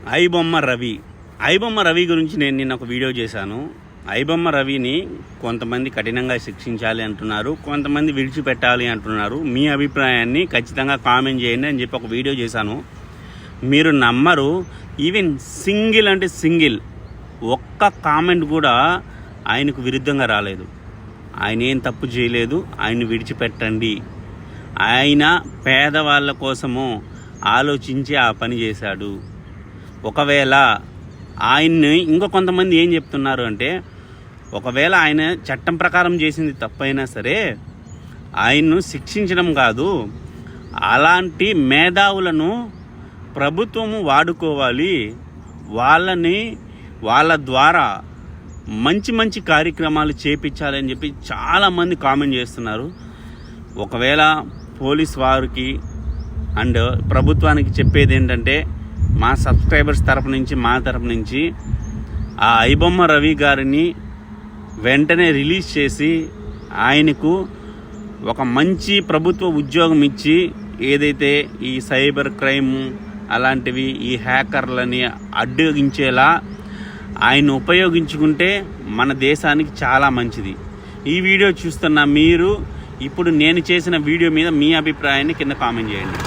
ఐబొమ్మ రవి గురించి నేను నిన్న ఒక వీడియో చేశాను. ఐబొమ్మ రవిని కొంతమంది కఠినంగా శిక్షించాలి అంటున్నారు, కొంతమంది విడిచిపెట్టాలి అంటున్నారు. మీ అభిప్రాయాన్ని ఖచ్చితంగా కామెంట్ చేయండి అని చెప్పి ఒక వీడియో చేశాను. మీరు నమ్మరు, ఈవెన్ సింగిల్ ఒక్క కామెంట్ కూడా ఆయనకు విరుద్ధంగా రాలేదు. ఆయన ఏం తప్పు చేయలేదు, ఆయన్ని విడిచిపెట్టండి. ఆయన పేదవాళ్ళ కోసము ఆలోచించి ఆ పని చేశాడు. ఒకవేళ ఆయన్ని ఇంకో కొంతమంది ఏం చెప్తున్నారు అంటే, ఒకవేళ ఆయన చట్టం ప్రకారం చేసింది తప్పైనా సరే ఆయన్ను శిక్షించడం కాదు, అలాంటి మేధావులను ప్రభుత్వము వాడుకోవాలి, వాళ్ళ ద్వారా మంచి కార్యక్రమాలు చేపించాలని చెప్పి చాలామంది కామెంట్ చేస్తున్నారు. ఒకవేళ పోలీస్ వారికి అండ్ ప్రభుత్వానికి చెప్పేది ఏంటంటే, మా సబ్స్క్రైబర్స్ మా తరపు నుంచి ఆ ఐబొమ్మ రవి గారిని వెంటనే రిలీజ్ చేసి ఆయనకు ఒక మంచి ప్రభుత్వ ఉద్యోగం ఇచ్చి, ఏదైతే ఈ సైబర్ క్రైమ్ అలాంటివి ఈ హ్యాకర్లని అడ్డగించేలా ఆయన ఉపయోగించుకుంటే మన దేశానికి చాలా మంచిది. ఈ వీడియో చూస్తున్న మీరు ఇప్పుడు నేను చేసిన వీడియో మీద మీ అభిప్రాయాన్ని కింద కామెంట్ చేయండి.